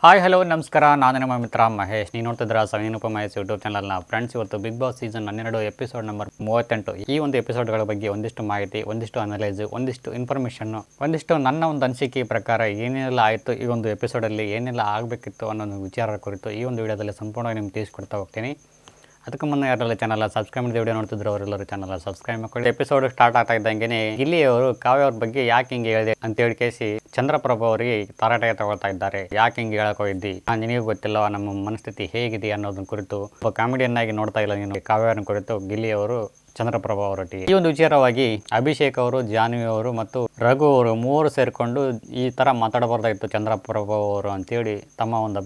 Hi hello ನಮಸ್ಕಾರ, ನಾನು ನಿಮ್ಮ ಮಿತ್ರ ಮಹೇಶ್. ನೀವು ನೋಡ್ತಿದ್ದೀರಾ ಸವಿನೂಪ ಮಹೇಶ್ ಯೂಟ್ಯೂಬ್ ಚಾನಲ್ನ. ಫ್ರೆಂಡ್ಸ್, ಇವತ್ತು Bigg Boss season 12 episode number 38 ಈ ಒಂದು ಎಪಿಸೋಡ್ಗಳ ಬಗ್ಗೆ ಒಂದಿಷ್ಟು ಮಾಹಿತಿ, ಒಂದಿಷ್ಟು ಅನಲೈಸು, ಒಂದಿಷ್ಟು ಇನ್ಫಾರ್ಮೇಷನ್ನು, ಒಂದಿಷ್ಟು ನನ್ನ ಒಂದು ಅನಿಸಿಕೆ ಪ್ರಕಾರ ಏನೇನೆಲ್ಲ ಆಯಿತು ಈ ಒಂದು ಎಪಿಸೋಡಲ್ಲಿ, ಏನೆಲ್ಲ ಆಗಬೇಕಿತ್ತು ಅನ್ನೋ ವಿಚಾರ ಕುರಿತು ಈ ಒಂದು ವಿಡಿಯೋದಲ್ಲಿ ಸಂಪೂರ್ಣವಾಗಿ ನಿಮ್ಗೆ ತಿಳಿಸ್ಕೊಡ್ತಾ ಹೋಗ್ತೀನಿ. ಅದಕ್ಕೆ ಮುನ್ನ ಯಾರೆಲ್ಲ ಚಾನಲ್ ಸಬ್ಸ್ಕ್ರೈಬ್ ಮಾಡಿದ ವಿಡಿಯೋ ನೋಡ್ತಿದ್ರು ಅವರೆಲ್ಲರೂ ಚಾನಲ್ ಸಬ್ಸ್ಕ್ರೈಬ್ ಮಾಡ್ಕೊಳ್ಳಿ. ಎಪಿಸೋಡ್ ಸ್ಟಾರ್ಟ್ ಆಗ್ತಾ ಇದ್ದಂಗೆ ಗಿಲ್ಲಿಯವರು ಕಾವ್ಯ ಅವ್ರ ಬಗ್ಗೆ ಯಾಕೆ ಹಿಂಗೆ ಹೇಳಿದೆ ಅಂತ ಹೇಳಿ ಕೇಸಿ ಚಂದ್ರಪ್ರಭು ಅವರಿಗೆ ತರಾಟೆಗೆ ತಗೊಳ್ತಾ ಇದ್ದಾರೆ. ಯಾಕೆ ಹಿಂಗೆ ಹೇಳಕ್ ಹೋಗಿದ್ದಿ, ನಿನಗೂ ಗೊತ್ತಿಲ್ಲ ನಮ್ಮ ಮನಸ್ಥಿತಿ ಹೇಗಿದೆ ಅನ್ನೋದನ್ನ ಕುರಿತು ಒಬ್ಬ ಕಾಮಿಡಿಯನ್ ಆಗಿ ನೋಡ್ತಾ ಇಲ್ಲ ನೀನು ಕಾವ್ಯನ ಕುರಿತು ಗಿಲ್ಲಿಯವರು ಚಂದ್ರಪ್ರಭು ಅವರೊಟ್ಟಿಗೆ ಈ ಒಂದು ವಿಚಾರವಾಗಿ ಅಭಿಷೇಕ್ ಅವರು, ಜಾನ್ವಿ ಅವರು ಮತ್ತು ರಘು ಅವರು ಮೂವರು ಸೇರಿಕೊಂಡು ಈ ಥರ ಮಾತಾಡಬಾರ್ದಾಗಿತ್ತು ಚಂದ್ರಪ್ರಭು ಅವರು ಅಂತೇಳಿ ತಮ್ಮ ಒಂದು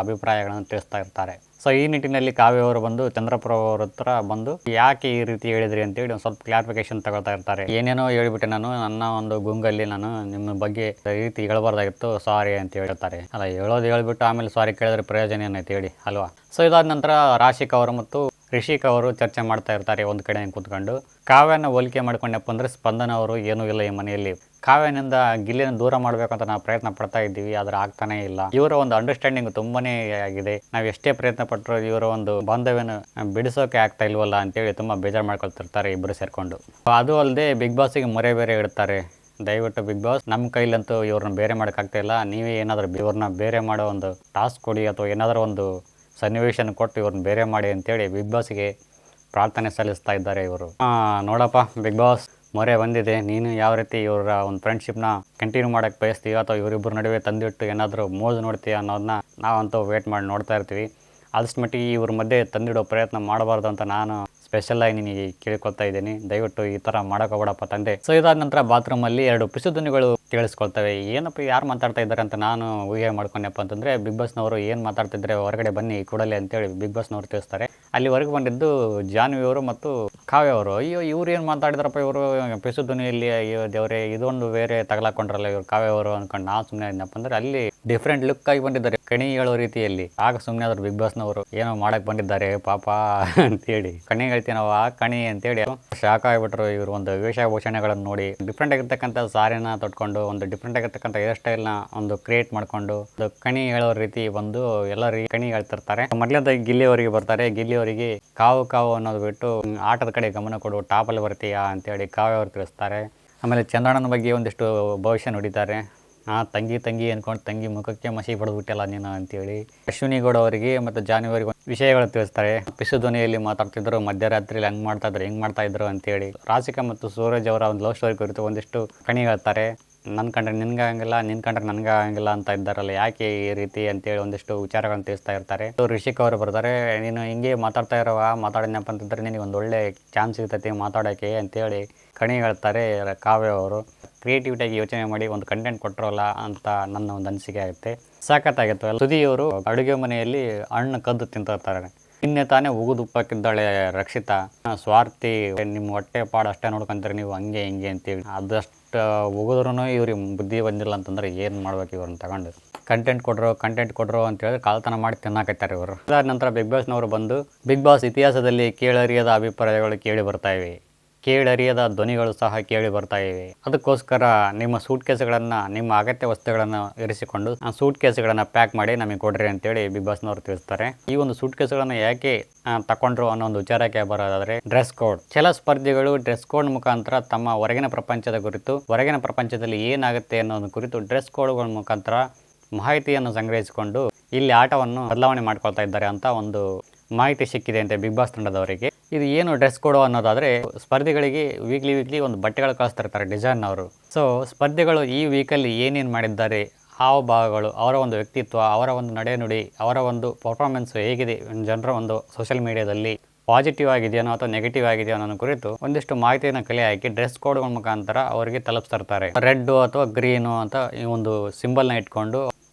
ಅಭಿಪ್ರಾಯಗಳನ್ನು ತಿಳಿಸ್ತಾ ಇರ್ತಾರೆ. ಸೊ ಈ ನಿಟ್ಟಿನಲ್ಲಿ ಕಾವ್ಯ ಅವರು ಬಂದು ಚಂದ್ರಪ್ರಭು ಅವ್ರ ಹತ್ರ ಬಂದು ಯಾಕೆ ಈ ರೀತಿ ಹೇಳಿದ್ರಿ ಅಂತೇಳಿ ಒಂದು ಸ್ವಲ್ಪ ಕ್ಲಾರಿಫಿಕೇಶನ್ ತಗೊಳ್ತಾ ಇರ್ತಾರೆ. ಏನೇನೋ ಹೇಳ್ಬಿಟ್ಟೆ, ನಾನು ನನ್ನ ಒಂದು ಗುಂಗಲ್ಲಿ ನಾನು ನಿಮ್ಮ ಬಗ್ಗೆ ಈ ರೀತಿ ಹೇಳ್ಬಾರ್ದಾಗಿತ್ತು, ಸಾರಿ ಅಂತ ಹೇಳ್ತಾರೆ. ಅಲ್ಲ, ಹೇಳ್ಬಿಟ್ಟು ಆಮೇಲೆ ಸಾರಿ ಕೇಳಿದ್ರೆ ಪ್ರಯೋಜನ ಏನೈತೆ ಹೇಳಿ ಅಲ್ವಾ. ಸೊ ಇದಾದ ನಂತರ ರಾಶಿಕ್ ಅವರು ಮತ್ತು ರಿಷಿಕ್ ಅವರು ಚರ್ಚೆ ಮಾಡ್ತಾ ಇರ್ತಾರೆ ಒಂದು ಕಡೆ ಕೂತ್ಕೊಂಡು. ಕಾವ್ಯನ ಹೋಲಿಕೆ ಮಾಡ್ಕೊಂಡಪ್ಪ ಅಂದರೆ ಸ್ಪಂದನ ಅವರು ಏನೂ ಇಲ್ಲ ಈ ಮನೆಯಲ್ಲಿ. ಕಾವ್ಯನಿಂದ ಗಿಲ್ಲಿನ ದೂರ ಮಾಡಬೇಕಂತ ನಾವು ಪ್ರಯತ್ನ ಪಡ್ತಾ ಇದ್ದೀವಿ, ಆದರೆ ಆಗ್ತಾನೇ ಇಲ್ಲ. ಇವರ ಒಂದು ಅಂಡರ್ಸ್ಟ್ಯಾಂಡಿಂಗ್ ತುಂಬಾನೇ ಆಗಿದೆ. ನಾವು ಎಷ್ಟೇ ಪ್ರಯತ್ನ ಪಟ್ಟರು ಇವರ ಒಂದು ಬಾಂಧವ್ಯನ ಬಿಡಿಸೋಕೆ ಆಗ್ತಾ ಇಲ್ವಲ್ಲ ಅಂತೇಳಿ ತುಂಬ ಬೇಜಾರು ಮಾಡ್ಕೊಳ್ತಿರ್ತಾರೆ ಇಬ್ಬರು ಸೇರಿಕೊಂಡು. ಅದು ಅಲ್ಲದೆ ಬಿಗ್ ಬಾಸಿಗೆ ಮೊರೆ ಬೇರೆ ಇಡ್ತಾರೆ. ದಯವಿಟ್ಟು ಬಿಗ್ ಬಾಸ್, ನಮ್ಮ ಕೈಲಂತೂ ಇವ್ರನ್ನ ಬೇರೆ ಮಾಡೋಕ್ಕಾಗ್ತಾ ಇಲ್ಲ, ನೀವೇ ಏನಾದರೂ ಇವ್ರನ್ನ ಬೇರೆ ಮಾಡೋ ಒಂದು ಟಾಸ್ಕ್ ಕೊಡಿ ಅಥವಾ ಏನಾದರೂ ಒಂದು ಸನ್ನಿವೇಶನ ಕೊಟ್ಟು ಇವ್ರನ್ನ ಬೇರೆ ಮಾಡಿ ಅಂತೇಳಿ ಬಿಗ್ ಬಾಸ್ಗೆ ಪ್ರಾರ್ಥನೆ ಸಲ್ಲಿಸ್ತಾ ಇದ್ದಾರೆ ಇವರು. ನೋಡಪ್ಪ ಬಿಗ್ ಬಾಸ್, ಮೊರೆ ಬಂದಿದೆ, ನೀನು ಯಾವ ರೀತಿ ಇವರ ಒಂದು ಫ್ರೆಂಡ್ಶಿಪ್ನ ಕಂಟಿನ್ಯೂ ಮಾಡೋಕ್ಕೆ ಬಯಸ್ತೀವಿ ಅಥವಾ ಇವರಿಬ್ಬರ ನಡುವೆ ತಂದಿಟ್ಟು ಏನಾದರೂ ಮೋಜು ನೋಡ್ತೀವಿ ಅನ್ನೋದನ್ನ ನಾವಂತೂ ವೇಟ್ ಮಾಡಿ ನೋಡ್ತಾ ಇರ್ತೀವಿ. ಆದಷ್ಟು ಮಟ್ಟಿಗೆ ಇವ್ರ ಮಧ್ಯೆ ತಂದಿಡೋ ಪ್ರಯತ್ನ ಮಾಡಬಾರ್ದು ಅಂತ ನಾನು ಸ್ಪೆಷಲಾಗಿ ನಿನಗೆ ಕೇಳ್ಕೊಳ್ತಾ ಇದ್ದೀನಿ. ದಯವಿಟ್ಟು ಈ ಥರ ಮಾಡೋಕೋಬೇಡಪ್ಪ ತಂದೆ. ಸೊ ಇದಾದ ನಂತರ ಬಾತ್ರೂಮಲ್ಲಿ 2 ಪಿಸು ಧ್ವನಿಗಳು ಕೇಳಿಸ್ಕೊಳ್ತವೆ. ಏನಪ್ಪ ಯಾರು ಮಾತಾಡ್ತಾ ಇದ್ದಾರೆ ಅಂತ ನಾನು ಊಹೆ ಮಾಡ್ಕೊಂಡಪ್ಪ ಅಂತಂದರೆ ಬಿಗ್ ಬಾಸ್ನವರು ಏನು ಮಾತಾಡ್ತಿದ್ರೆ ಹೊರಗಡೆ ಬನ್ನಿ ಕೂಡಲೇ ಅಂತೇಳಿ ಬಿಗ್ ಬಾಸ್ನವರು ತಿಳಿಸ್ತಾರೆ. ಅಲ್ಲಿ ಹೊರಗೆ ಬಂದಿದ್ದು ಜಾನ್ವಿಯವರು ಮತ್ತು ಕಾವ್ಯವರು. ಅಯ್ಯೋ ಇವ್ರು ಏನು ಮಾತಾಡಿದ್ರಪ್ಪ ಇವರು ಪಿಸು ಧ್ವನಿಯಲ್ಲಿ, ಅಯ್ಯೋ ದೇವರೇ ಇದೊಂದು ಬೇರೆ ತಗಲಾಕೊಂಡ್ರಲ್ಲ ಇವ್ರು ಕಾವ್ಯವರು ಅಂದ್ಕೊಂಡು ನಾವು ಸುಮ್ಮನೆ ಇದ್ನಪ್ಪ ಅಂದರೆ ಅಲ್ಲಿ ಡಿಫ್ರೆಂಟ್ ಲುಕ್ ಆಗಿ ಬಂದಿದ್ದಾರೆ ಕಣಿ ಹೇಳೋ ರೀತಿಯಲ್ಲಿ. ಆಗ ಸುಮ್ಮನೆ ಆದ್ರು ಬಿಗ್ ಬಾಸ್ನವರು ಏನೋ ಮಾಡಕ್ಕೆ ಬಂದಿದ್ದಾರೆ ಪಾಪ ಅಂತೇಳಿ. ಕಣಿ ಹೇಳ್ತೀನವ ಕಣಿ ಅಂತೇಳಿ ಶಾಕ್ ಆಗಿಬಿಟ್ರು. ಇವರು ಒಂದು ವೇಷಭೂಷಣಗಳನ್ನು ನೋಡಿ ಡಿಫ್ರೆಂಟ್ ಆಗಿರ್ತಕ್ಕಂಥ ಸಾರಿನ ತೊಟ್ಕೊಂಡು ಒಂದು ಡಿಫ್ರೆಂಟ್ ಆಗಿರ್ತಕ್ಕಂಥ ಹೇರ್ ಸ್ಟೈಲ್ನ ಒಂದು ಕ್ರಿಯೇಟ್ ಮಾಡ್ಕೊಂಡು ಒಂದು ಕಣಿ ಹೇಳೋ ರೀತಿ ಬಂದು ಎಲ್ಲರಿಗೆ ಕಣಿ ಹೇಳ್ತಿರ್ತಾರೆ. ಮೊದಲನೇದಾಗಿ ಗಿಲ್ಲಿಯವರಿಗೆ ಬರ್ತಾರೆ. ಗಿಲ್ಲಿಯವರಿಗೆ ಕಾವು ಅನ್ನೋದು ಬಿಟ್ಟು ಆಟದ ಕಡೆ ಗಮನ ಕೊಡು, ಟಾಪಲ್ಲಿ ಬರ್ತೀಯಾ ಅಂತೇಳಿ ಕಾವ್ಯ ಅವರು ತಿಳಿಸ್ತಾರೆ. ಆಮೇಲೆ ಚಂದ್ರಣ್ಣನ ಬಗ್ಗೆ ಒಂದಿಷ್ಟು ಭವಿಷ್ಯ ನುಡಿತಾರೆ. ತಂಗಿ ಅಂದ್ಕೊಂಡು ತಂಗಿ ಮುಖಕ್ಕೆ ಮಸಿ ಬಡ್ದುಬಿಟ್ಟಲ್ಲ ನೀನು ಅಂತೇಳಿ ಅಶ್ವಿನಿ ಗೌಡ ಅವರಿಗೆ ಮತ್ತು ಜಾನ್ವಿಯವರಿಗೆ ವಿಷಯಗಳು ತಿಳಿಸ್ತಾರೆ. ಪಿಸು ಧ್ವನಿಯಲ್ಲಿ ಮಾತಾಡ್ತಿದ್ರು, ಮಧ್ಯರಾತ್ರಿಯಲ್ಲಿ ಹಂಗೆ ಮಾಡ್ತಾಯಿದ್ರು ಹಿಂಗೆ ಮಾಡ್ತಾಯಿದ್ರು ಅಂತೇಳಿ. ರಾಶಿಕಾ ಮತ್ತು ಸೂರಜ್ ಅವರ ಒಂದು ಲವ್ ಸ್ಟೋರಿ ಕುರಿತು ಒಂದಿಷ್ಟು ಕಣಿ ಹೇಳ್ತಾರೆ. ನನ್ನ ಕಂಡ್ರೆ ನಿನ್ಗೆ ಆಗಂಗಿಲ್ಲ, ನಿನ್ನ ಕಂಡ್ರೆ ನನಗೆ ಆಗಂಗಿಲ್ಲ ಅಂತ ಇದ್ದಾರಲ್ಲ, ಯಾಕೆ ಈ ರೀತಿ ಅಂತೇಳಿ ಒಂದಿಷ್ಟು ವಿಚಾರಗಳನ್ನು ತಿಳಿಸ್ತಾ ಇರ್ತಾರೆ. ರಿಷಿಕ್ ಅವರು ಬರ್ತಾರೆ. ನೀನು ಹಿಂಗೆ ಮಾತಾಡ್ತಾ ಮಾತಾಡಿನಪ್ಪ ಅಂತಂದ್ರೆ ನಿನಗೆ ಒಂದು ಒಳ್ಳೆ ಚಾನ್ಸ್ ಇರ್ತೈತಿ ಮಾತಾಡೋಕ್ಕೆ ಅಂತೇಳಿ ಕಣಿ ಹೇಳ್ತಾರೆ. ಕಾವ್ಯ ಅವರು ಕ್ರಿಯೇಟಿವಿಟಿಯಾಗಿ ಯೋಚನೆ ಮಾಡಿ ಒಂದು ಕಂಟೆಂಟ್ ಕೊಟ್ಟರಲ್ಲ ಅಂತ ನನ್ನ ಒಂದು ಅನಿಸಿಕೆ ಆಗುತ್ತೆ. ಸಾಕತ್ತಾಗಿತ್ತು. ಸುದಿಯವರು ಅಡುಗೆ ಮನೆಯಲ್ಲಿ ಹಣ್ಣು ಕದ್ದು ತಿಂತಿರ್ತಾರೆ. ನಿನ್ನೆ ತಾನೇ ಉಗುದುಪ್ಪಕ್ಕಿದ್ದಾಳೆ ರಕ್ಷಿತಾ, ಸ್ವಾರ್ಥಿ, ನಿಮ್ಮ ಹೊಟ್ಟೆ ಪಾಡು ಅಷ್ಟೇ ನೋಡ್ಕೊಂತೀರಿ ನೀವು ಹಂಗೆ ಹಿಂಗೆ ಅಂತೇಳಿ. ಅದಷ್ಟು ಉಗಿದ್ರೂ ಇವ್ರಿಗೆ ಬುದ್ಧಿ ಬಂದಿಲ್ಲ ಅಂತಂದ್ರೆ ಏನು ಮಾಡ್ಬೇಕು ಇವ್ರನ್ನ ತಗೊಂಡು. ಕಂಟೆಂಟ್ ಕೊಡ್ರೋ ಅಂತ ಹೇಳಿದ್ರೆ ಕಾಲ್ತನ ಮಾಡಿ ತಿನ್ನಾಕತ್ತಾರೆ ಇವರು. ಅದಾದ ನಂತರ ಬಿಗ್ ಬಾಸ್ನವರು ಬಂದು ಬಿಗ್ ಬಾಸ್ ಇತಿಹಾಸದಲ್ಲಿ ಕೇಳರಿಯದ ಅಭಿಪ್ರಾಯಗಳು ಕೇಳಿ ಬರ್ತಾ ಇವೆ, ಕೇಳರಿಯದ ಧ್ವನಿಗಳು ಸಹ ಕೇಳಿ ಬರ್ತಾ ಇವೆ. ಅದಕ್ಕೋಸ್ಕರ ನಿಮ್ಮ ಸೂಟ್ ಕೇಸ್ಗಳನ್ನು, ನಿಮ್ಮ ಅಗತ್ಯ ವಸ್ತುಗಳನ್ನು ಇರಿಸಿಕೊಂಡು ಆ ಸೂಟ್ ಕೇಸ್ಗಳನ್ನು ಪ್ಯಾಕ್ ಮಾಡಿ ನಮಗೆ ಕೊಡ್ರಿ ಅಂತೇಳಿ ಬಿಗ್ ಬಾಸ್ನವರು ತಿಳಿಸ್ತಾರೆ. ಈ ಒಂದು ಸೂಟ್ ಕೇಸ್ಗಳನ್ನು ಯಾಕೆ ತಗೊಂಡ್ರು ಅನ್ನೋ ಒಂದು ವಿಚಾರಕ್ಕೆ ಬರೋದಾದರೆ ಡ್ರೆಸ್ ಕೋಡ್. ಕೆಲ ಸ್ಪರ್ಧಿಗಳು ಡ್ರೆಸ್ ಕೋಡ್ ಮುಖಾಂತರ ತಮ್ಮ ಹೊರಗಿನ ಪ್ರಪಂಚದ ಕುರಿತು, ಹೊರಗಿನ ಪ್ರಪಂಚದಲ್ಲಿ ಏನಾಗುತ್ತೆ ಅನ್ನೋದ್ರ ಕುರಿತು ಡ್ರೆಸ್ ಕೋಡ್ಗಳ ಮುಖಾಂತರ ಮಾಹಿತಿಯನ್ನು ಸಂಗ್ರಹಿಸಿಕೊಂಡು ಇಲ್ಲಿ ಆಟವನ್ನು ಬದಲಾವಣೆ ಮಾಡ್ಕೊಳ್ತಾ ಇದ್ದಾರೆ ಅಂತ ಒಂದು ಮಾಹಿತಿ ಸಿಕ್ಕಿದೆ ಅಂತೆ ಬಿಗ್ ಬಾಸ್ ತಂಡದವರಿಗೆ. ಇದು ಏನು ಡ್ರೆಸ್ ಕೋಡು ಅನ್ನೋದಾದರೆ, ಸ್ಪರ್ಧಿಗಳಿಗೆ ವೀಕ್ಲಿ ಒಂದು ಬಟ್ಟೆಗಳು ಕಳಿಸ್ತಿರ್ತಾರೆ ಡಿಸೈನ್ ಅವರು. ಸೊ ಸ್ಪರ್ಧಿಗಳು ಈ ವೀಕಲ್ಲಿ ಏನೇನು ಮಾಡಿದ್ದಾರೆ, ಭಾವಗಳು, ಅವರ ಒಂದು ವ್ಯಕ್ತಿತ್ವ, ಅವರ ಒಂದು ನಡೆನುಡಿ, ಅವರ ಒಂದು ಪರ್ಫಾರ್ಮೆನ್ಸ್ ಹೇಗಿದೆ, ಜನರ ಒಂದು ಸೋಷಿಯಲ್ ಮೀಡಿಯಾದಲ್ಲಿ ಪಾಸಿಟಿವ್ ಆಗಿದೆಯೋ ಅಥವಾ ನೆಗೆಟಿವ್ ಆಗಿದೆಯೋ ಅನ್ನೋ ಕುರಿತು ಒಂದಿಷ್ಟು ಮಾಹಿತಿಯನ್ನು ಕಲೆ ಹಾಕಿ ಡ್ರೆಸ್ ಕೋಡ್ಗಳ ಮುಖಾಂತರ ಅವರಿಗೆ ತಲುಪಿಸ್ತಿರ್ತಾರೆ. ರೆಡ್ಡು ಅಥವಾ ಗ್ರೀನು ಅಂತ ಈ ಒಂದು ಸಿಂಬಲ್ನ ಇಟ್ಕೊಂಡು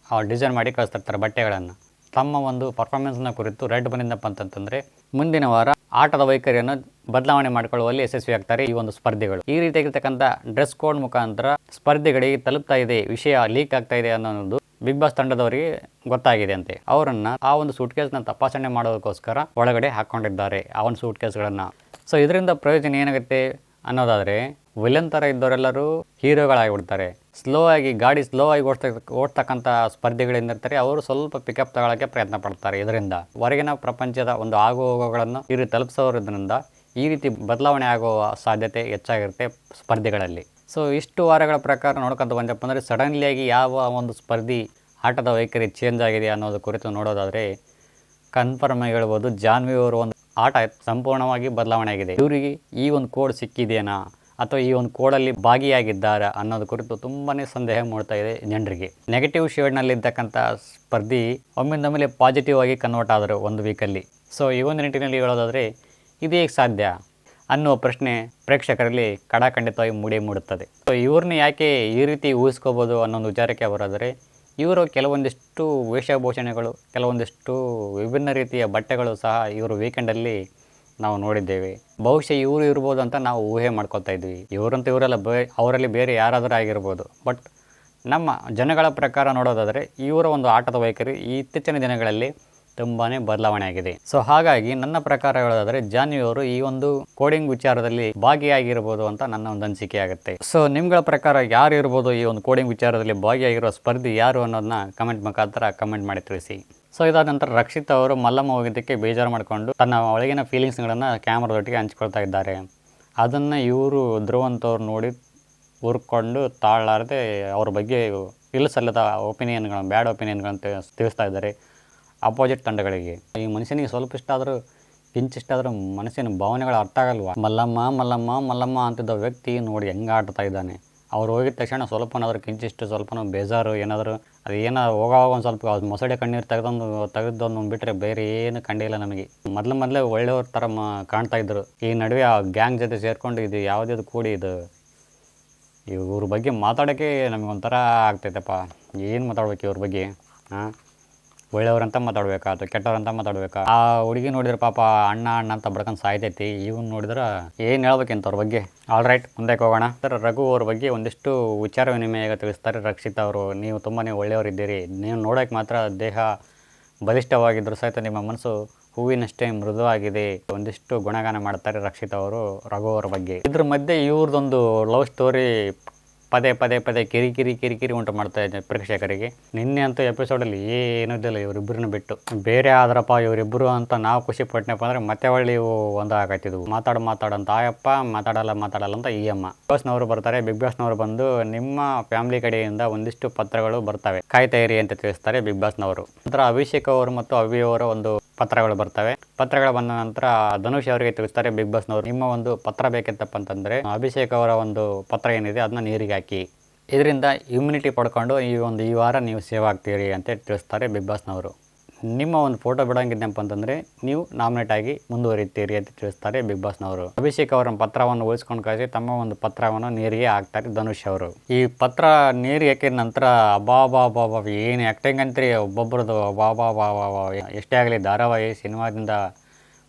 ಡಿಸೈನ್ ಮಾಡಿ ಕಳಿಸ್ತಿರ್ತಾರೆ ಬಟ್ಟೆಗಳನ್ನು. ತಮ್ಮ ಒಂದು ಪರ್ಫಾರ್ಮೆನ್ಸ್ನ ಕುರಿತು ರೆಡ್ ಬಂದಿದ್ದಪ್ಪ ಅಂತಂತಂದರೆ ಮುಂದಿನ ವಾರ ಆಟದ ವೈಖರಿಯನ್ನು ಬದಲಾವಣೆ ಮಾಡಿಕೊಳ್ಳುವಲ್ಲಿ ಯಶಸ್ವಿ ಆಗ್ತಾರೆ ಈ ಒಂದು ಸ್ಪರ್ಧಿಗಳು. ಈ ರೀತಿಯಾಗಿರ್ತಕ್ಕಂಥ ಡ್ರೆಸ್ ಕೋಡ್ ಮುಖಾಂತರ ಸ್ಪರ್ಧಿಗಳಿಗೆ ತಲುಪ್ತಾ ಇದೆ, ವಿಷಯ ಲೀಕ್ ಆಗ್ತಾ ಇದೆ ಅನ್ನೋದು ಬಿಗ್ ಬಾಸ್ ತಂಡದವರಿಗೆ ಗೊತ್ತಾಗಿದೆ ಅಂತೆ. ಅವರನ್ನು ಆ ಒಂದು ಸೂಟ್ ಕೇಸ್ನ ತಪಾಸಣೆ ಮಾಡೋದಕ್ಕೋಸ್ಕರ ಒಳಗಡೆ ಹಾಕ್ಕೊಂಡಿದ್ದಾರೆ ಆ ಒಂದು ಸೂಟ್ ಕೇಸ್ಗಳನ್ನು. ಸೊ ಇದರಿಂದ ಪ್ರಯೋಜನ ಏನಾಗುತ್ತೆ ಅನ್ನೋದಾದರೆ, ವಿಲನ್ ಥರ ಇದ್ದವರೆಲ್ಲರೂ ಹೀರೋಗಳಾಗಿಬಿಡ್ತಾರೆ. ಗಾಡಿ ಸ್ಲೋ ಆಗಿ ಓಡ್ತಕ್ಕಂಥ ಸ್ಪರ್ಧಿಗಳೇನಿರ್ತಾರೆ ಅವರು ಸ್ವಲ್ಪ ಪಿಕಪ್ ತಗೊಳ್ಳೋಕ್ಕೆ ಪ್ರಯತ್ನ ಪಡ್ತಾರೆ. ಇದರಿಂದ ಹೊರಗಿನ ಪ್ರಪಂಚದ ಒಂದು ಆಗು ಹೋಗುಗಳನ್ನು ಇವರು ತಲುಪಿಸೋದ್ರಿಂದ ಈ ರೀತಿ ಬದಲಾವಣೆ ಆಗುವ ಸಾಧ್ಯತೆ ಹೆಚ್ಚಾಗಿರುತ್ತೆ ಸ್ಪರ್ಧಿಗಳಲ್ಲಿ. ಸೊ ಇಷ್ಟು ವಾರಗಳ ಪ್ರಕಾರ ನೋಡ್ಕೊಂತ ಬಂದಪ್ಪ ಅಂದರೆ ಸಡನ್ಲಿಯಾಗಿ ಯಾವ ಒಂದು ಸ್ಪರ್ಧಿ ಆಟದ ವೈಖರಿ ಚೇಂಜ್ ಆಗಿದೆ ಅನ್ನೋದು ಕುರಿತು ನೋಡೋದಾದರೆ ಕನ್ಫರ್ಮ್ ಆಗಿ ಹೇಳ್ಬೋದು, ಜಾನ್ವಿ ಅವರು ಒಂದು ಆಟ ಸಂಪೂರ್ಣವಾಗಿ ಬದಲಾವಣೆ ಆಗಿದೆ. ಇವರಿಗೆ ಈ ಒಂದು ಕೋಡ್ ಸಿಕ್ಕಿದೆಯಾ ಅಥವಾ ಈ ಒಂದು ಕೋಡಲ್ಲಿ ಭಾಗಿಯಾಗಿದ್ದಾರಾ ಅನ್ನೋದು ಕುರಿತು ತುಂಬಾ ಸಂದೇಹ ಮೂಡ್ತಾ ಇದೆ ಜನರಿಗೆ. ನೆಗೆಟಿವ್ ಶೇಡ್ನಲ್ಲಿರ್ತಕ್ಕಂಥ ಸ್ಪರ್ಧಿ ಒಮ್ಮಿಂದೊಮ್ಮೆಲೆ ಪಾಸಿಟಿವ್ ಆಗಿ ಕನ್ವರ್ಟ್ ಆದರು ಒಂದು ವೀಕಲ್ಲಿ. ಸೊ ಈ ಒಂದು ನಿಟ್ಟಿನಲ್ಲಿ ಹೇಳೋದಾದರೆ ಇದು ಹೇಗೆ ಸಾಧ್ಯ ಅನ್ನುವ ಪ್ರಶ್ನೆ ಪ್ರೇಕ್ಷಕರಲ್ಲಿ ಖಂಡಿತವಾಗಿ ಮೂಡುತ್ತದೆ. ಸೊ ಇವ್ರನ್ನ ಯಾಕೆ ಈ ರೀತಿ ಊಹಿಸ್ಕೋಬೋದು ಅನ್ನೊಂದು ವಿಚಾರಕ್ಕೆ ಬರೋದರೆ, ಇವರು ಕೆಲವೊಂದಿಷ್ಟು ವೇಷಭೂಷಣಗಳು, ಕೆಲವೊಂದಿಷ್ಟು ವಿಭಿನ್ನ ರೀತಿಯ ಬಟ್ಟೆಗಳು ಸಹ ಇವರು ವೀಕೆಂಡಲ್ಲಿ ನಾವು ನೋಡಿದ್ದೇವೆ. ಬಹುಶಃ ಇವರು ಇರ್ಬೋದು ಅಂತ ನಾವು ಊಹೆ ಮಾಡ್ಕೊತಾ ಇದ್ವಿ. ಇವರಂತೂ ಇವರೆಲ್ಲ ಅವರಲ್ಲಿ ಬೇರೆ ಯಾರಾದರೂ ಆಗಿರ್ಬೋದು. ಬಟ್ ನಮ್ಮ ಜನಗಳ ಪ್ರಕಾರ ನೋಡೋದಾದರೆ ಇವರ ಒಂದು ಆಟದ ವೈಖರಿ ಈ ಇತ್ತೀಚಿನ ದಿನಗಳಲ್ಲಿ ತುಂಬಾ ಬದಲಾವಣೆ ಆಗಿದೆ. ಸೊ ಹಾಗಾಗಿ ನನ್ನ ಪ್ರಕಾರ ಹೇಳೋದಾದರೆ ಜಾನ್ವಿ ಅವರು ಈ ಒಂದು ಕೋಡಿಂಗ್ ವಿಚಾರದಲ್ಲಿ ಭಾಗಿಯಾಗಿರ್ಬೋದು ಅಂತ ನನ್ನ ಒಂದು ಅನಿಸಿಕೆ ಆಗುತ್ತೆ. ಸೊ ನಿಮ್ಗಳ ಪ್ರಕಾರ ಯಾರು ಇರ್ಬೋದು ಈ ಒಂದು ಕೋಡಿಂಗ್ ವಿಚಾರದಲ್ಲಿ ಭಾಗಿಯಾಗಿರೋ ಸ್ಪರ್ಧಿ ಯಾರು ಅನ್ನೋದನ್ನ ಕಮೆಂಟ್ ಮುಖಾಂತರ ಕಮೆಂಟ್ ಮಾಡಿ ತಿಳಿಸಿ. ಸೊ ಇದಾದ ನಂತರ ರಕ್ಷಿತ್ ಅವರು ಮಲ್ಲಮ್ಮ ಹೋಗಿದ್ದಕ್ಕೆ ಬೇಜಾರು ಮಾಡಿಕೊಂಡು ತನ್ನ ಒಳಗಿನ ಫೀಲಿಂಗ್ಸ್ಗಳನ್ನು ಕ್ಯಾಮ್ರಾದೊಟ್ಟಿಗೆ ಹಂಚ್ಕೊಳ್ತಾ ಇದ್ದಾರೆ. ಅದನ್ನು ಇವರು ಧ್ರುವಂತವ್ರು ನೋಡಿ ಹುರ್ಕೊಂಡು ತಾಳಲಾರದೆ ಅವ್ರ ಬಗ್ಗೆ ಇಲ್ಲಸಲ್ಲದ ಒಪಿನಿಯನ್ಗಳನ್ನು, ಬ್ಯಾಡ್ ಒಪಿನಿಯನ್ಗಳನ್ನು ತಿಳಿಸ್ತಾ ಇದ್ದಾರೆ ಅಪೋಸಿಟ್ ತಂಡಗಳಿಗೆ. ಈ ಮನುಷ್ಯನಿಗೆ ಸ್ವಲ್ಪ ಇಷ್ಟ ಆದರೂ ಕಿಂಚಿಷ್ಟಾದರೂ ಮನಸ್ಸಿನ ಭಾವನೆಗಳು ಅರ್ಥ ಆಗಲ್ವಾ? ಮಲ್ಲಮ್ಮ ಮಲ್ಲಮ್ಮ ಮಲ್ಲಮ್ಮ ಅಂತಿದ್ದ ವ್ಯಕ್ತಿ ನೋಡಿ ಹೆಂಗೆ ಆಡ್ತಾ ಇದ್ದಾನೆ. ಅವ್ರು ಹೋಗಿದ ತಕ್ಷಣ ಸ್ವಲ್ಪನಾದರೂ ಕಿಂಚಿಷ್ಟು ಸ್ವಲ್ಪನೂ ಬೇಜಾರು ಏನಾದರೂ ಅದು ಹೋಗೋವಾಗ ಒಂದು ಸ್ವಲ್ಪ ಮೊಸಳೆ ಕಣ್ಣೀರು ತೆಗೆದೊಂದು ಬಿಟ್ಟರೆ ಬೇರೆ ಏನು ಕಂಡಿಲ್ಲ ನಮಗೆ. ಮೊದಲೇ ಒಳ್ಳೆಯವ್ರ ಥರ ಕಾಣ್ತಾ ಇದ್ದರು. ಈ ನಡುವೆ ಆ ಗ್ಯಾಂಗ್ ಜೊತೆ ಸೇರಿಕೊಂಡು ಇದು ಯಾವುದ್ಯಾವುದು ಕೂಡಿ ಇದು ಇವ್ರ ಬಗ್ಗೆ ಮಾತಾಡೋಕ್ಕೆ ನಮಗೊಂಥರ ಆಗ್ತೈತಪ್ಪ. ಏನು ಮಾತಾಡ್ಬೇಕು ಇವ್ರ ಬಗ್ಗೆ? ಒಳ್ಳೆಯವ್ರಂತ ಮಾತಾಡ್ಬೇಕಾ ಅಥವಾ ಕೆಟ್ಟವ್ರಂತ ಮಾತಾಡ್ಬೇಕಾ? ಆ ಹುಡುಗಿ ನೋಡಿದ್ರೆ ಪಾಪ ಅಣ್ಣ ಅಂತ ಬಡ್ಕೊಂಡು ಸಾಯ್ತೈತಿ. ಇವನು ನೋಡಿದ್ರೆ ಏನು ಹೇಳ್ಬೇಕಂತ ಅವ್ರ ಬಗ್ಗೆ. ಆಲ್ ರೈಟ್, ಮುಂದಕ್ಕೆ ಹೋಗೋಣ. ಸರ್, ರಘು ಅವ್ರ ಬಗ್ಗೆ ಒಂದಿಷ್ಟು ವಿಚಾರ ವಿನಿಮಯ ತಿಳಿಸ್ತಾರೆ ರಕ್ಷಿತ್ ಅವರು. ನೀವು ತುಂಬಾ ಒಳ್ಳೆಯವರಿದ್ದೀರಿ. ನೀವು ನೋಡೋಕೆ ಮಾತ್ರ ದೇಹ ಬಲಿಷ್ಠವಾಗಿದ್ದರೂ ಸಹಿತ ನಿಮ್ಮ ಮನಸ್ಸು ಹೂವಿನಷ್ಟೇ ಮೃದುವಾಗಿದೆ. ಒಂದಿಷ್ಟು ಗುಣಗಾನ ಮಾಡ್ತಾರೆ ರಕ್ಷಿತ್ ಅವರು ರಘು ಅವ್ರ ಬಗ್ಗೆ. ಇದ್ರ ಮಧ್ಯೆ ಇವ್ರದ್ದೊಂದು ಲವ್ ಸ್ಟೋರಿ ಪದೇ ಕಿರಿಕಿರಿ ಉಂಟು ಮಾಡ್ತಾ ಇದೆ ಪ್ರೇಕ್ಷಕರಿಗೆ. ನಿನ್ನೆ ಅಂತೂ ಎಪಿಸೋಡಲ್ಲಿ ಏನೂ ಇದ್ದಿಲ್ಲ ಇವರಿಬ್ಬರನ್ನ ಬಿಟ್ಟು. ಬೇರೆ ಆದ್ರಪ್ಪ ಇವರಿಬ್ಬರು ಅಂತ ನಾವು ಖುಷಿ ಪಟ್ಟನಪ್ಪ ಅಂದರೆ ಮತ್ತೆ ಒಳ್ಳೆ ಇವು ಒಂದಾಗತ್ತಿದ್ವು. ಮಾತಾಡಂತ ಆಯಪ್ಪ, ಮಾತಾಡಲ್ಲ ಅಂತ ಈ ಅಮ್ಮ. ಬಿಗ್ ಬಾಸ್ನವರು ಬರ್ತಾರೆ. ಬಿಗ್ ಬಾಸ್ನವರು ಬಂದು ನಿಮ್ಮ ಫ್ಯಾಮಿಲಿ ಕಡೆಯಿಂದ ಒಂದಿಷ್ಟು ಪತ್ರಗಳು ಬರ್ತವೆ, ಕಾಯ್ತಾ ಇರಿ ಅಂತ ತಿಳಿಸ್ತಾರೆ ಬಿಗ್ ಬಾಸ್ನವರು. ನಂತರ ಅಭಿಷೇಕ್ ಅವರು ಮತ್ತು ಅವಿ ಅವರ ಒಂದು ಪತ್ರಗಳು ಬರ್ತವೆ. ಪತ್ರಗಳು ಬಂದ ನಂತರ ಧನುಷ್ ಅವರಿಗೆ ತಿಳಿಸ್ತಾರೆ ಬಿಗ್ ಬಾಸ್ನವರು, ನಿಮ್ಮ ಒಂದು ಪತ್ರ ಬೇಕಿತ್ತಪ್ಪ ಅಂತಂದರೆ ಅಭಿಷೇಕ್ ಅವರ ಒಂದು ಪತ್ರ ಏನಿದೆ ಅದನ್ನ ನೀರಿಗೆ ಹಾಕಿ, ಇದರಿಂದ ಇಮ್ಯುನಿಟಿ ಪಡ್ಕೊಂಡು ಈ ವಾರ ನೀವು ಸೇವ್ ಆಗ್ತೀರಿ ಅಂತ ತಿಳಿಸ್ತಾರೆ ಬಿಗ್ ಬಾಸ್ನವರು. ನಿಮ್ಮ ಒಂದು ಫೋಟೋ ಬಿಡೋಂಗಿದ್ದಪ್ಪ ಅಂತಂದರೆ ನೀವು ನಾಮಿನೇಟ್ ಆಗಿ ಮುಂದುವರಿತೀರಿ ಅಂತ ತಿಳಿಸ್ತಾರೆ ಬಿಗ್ ಬಾಸ್ನವರು. ಅಭಿಷೇಕ್ ಅವರ ಪತ್ರವನ್ನು ಉಳಿಸ್ಕೊಂಡು ಕಳಿಸಿ ತಮ್ಮ ಒಂದು ಪತ್ರವನ್ನು ನೀರಿಗೆ ಹಾಕ್ತಾರೆ ಧನುಷ್ ಅವರು. ಈ ಪತ್ರ ನೀರಿಗೆ ಹಾಕಿದ ನಂತರ ಬಾಬಾ ಏನು ಆ್ಯಕ್ಟಿಂಗ್ ಅಂತೀರಿ ಒಬ್ಬೊಬ್ರದ್ದು. ಬಾಬಾ ಎಷ್ಟೇ ಆಗಲಿ ಧಾರಾವಾಹಿ ಸಿನಿಮಾದಿಂದ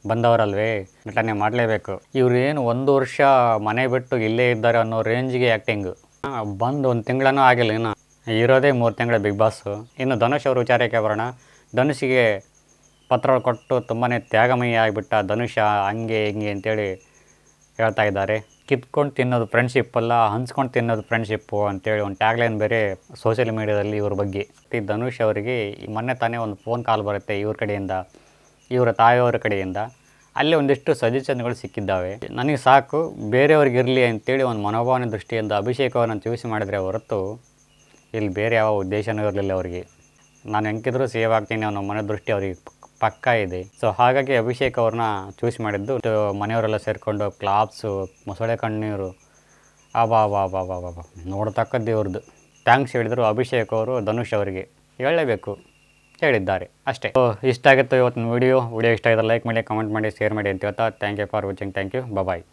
ಬಂದವರಲ್ವೇ, ನಟನೆ ಮಾಡಲೇಬೇಕು. ಇವ್ರು ಏನು 1 ವರ್ಷ ಮನೆ ಬಿಟ್ಟು ಇಲ್ಲೇ ಇದ್ದಾರೆ ಅನ್ನೋ ರೇಂಜ್ಗೆ ಆ್ಯಕ್ಟಿಂಗು. ಬಂದು 1 ತಿಂಗಳೂ ಆಗಿಲ್ಲ, ಇನ್ನು ಇರೋದೇ 3 ತಿಂಗಳ ಬಿಗ್ ಬಾಸು. ಇನ್ನು ಧನುಷ್ ಅವ್ರ ವಿಚಾರಕ್ಕೆ ಬರೋಣ. ಧನುಷಿಗೆ ಪತ್ರ ಕೊಟ್ಟು ತುಂಬಾ ತ್ಯಾಗಮಯಿ ಆಗಿಬಿಟ್ಟ ಧನುಷ, ಹಂಗೆ ಹಿಂಗೆ ಅಂತೇಳಿ ಹೇಳ್ತಾ ಇದ್ದಾರೆ. ಕಿತ್ಕೊಂಡು ತಿನ್ನೋದು ಫ್ರೆಂಡ್ಶಿಪ್ ಅಲ್ಲ, ಹಂಚ್ಕೊಂಡು ತಿನ್ನೋದು ಫ್ರೆಂಡ್ಶಿಪ್ಪು ಅಂತೇಳಿ ಒಂದು ಟ್ಯಾಗ್ಲೈನ್ ಬೇರೆ ಸೋಷಿಯಲ್ ಮೀಡಿಯಾದಲ್ಲಿ ಇವ್ರ ಬಗ್ಗೆ. ಧನುಷ್ ಅವರಿಗೆ ಮೊನ್ನೆ ತಾನೇ ಒಂದು ಫೋನ್ ಕಾಲ್ ಬರುತ್ತೆ ಇವ್ರ ಕಡೆಯಿಂದ, ಇವರ ತಾಯಿಯವರ ಕಡೆಯಿಂದ. ಅಲ್ಲಿ ಒಂದಿಷ್ಟು ಸಜೆಷನ್ಗಳು ಸಿಕ್ಕಿದ್ದಾವೆ. ನನಗೆ ಸಾಕು, ಬೇರೆಯವ್ರಿಗಿರಲಿ ಅಂತೇಳಿ ಒಂದು ಮನೋಭಾವನೆ ದೃಷ್ಟಿಯಿಂದ ಅಭಿಷೇಕ್ ಅವರನ್ನು ಚೂಸ್ ಮಾಡಿದರೆ ಹೊರತು ಇಲ್ಲಿ ಬೇರೆ ಯಾವ ಉದ್ದೇಶನೂ ಇರಲಿಲ್ಲ ಅವರಿಗೆ. ನಾನು ಹೆಂಗಿದ್ರು ಸೇವ್ ಆಗ್ತೀನಿ ಅನ್ನೋ ಮನೋದೃಷ್ಟಿ ಅವ್ರಿಗೆ ಪಕ್ಕ ಇದೆ. ಸೊ ಹಾಗಾಗಿ ಅಭಿಷೇಕ್ ಅವ್ರನ್ನ ಚೂಸ್ ಮಾಡಿದ್ದು. ಮನೆಯವರೆಲ್ಲ ಸೇರಿಕೊಂಡು ಕ್ಲಾಪ್ಸು, ಮೊಸಳೆ ಕಣ್ಣೀರು, ನೋಡ್ತಕ್ಕದ್ದು ಇವ್ರದ್ದು. ಥ್ಯಾಂಕ್ಸ್ ಹೇಳಿದರು ಅಭಿಷೇಕ್ ಅವರು ಧನುಷ್ ಅವರಿಗೆ. ಹೇಳಲೇಬೇಕು, ಹೇಳಿದ್ದಾರೆ ಅಷ್ಟೇ. ಇಷ್ಟ ಆಗುತ್ತೆ ಇವತ್ತಿನ ವಿಡಿಯೋ ಇಷ್ಟ ಆಗಿದೆ ಲೈಕ್ ಮಾಡಿ, ಕಮೆಂಟ್ ಮಾಡಿ, ಶೇರ್ ಮಾಡಿ ಅಂತ ಹೇಳ್ತಾ thank you for watching. Thank you, bye.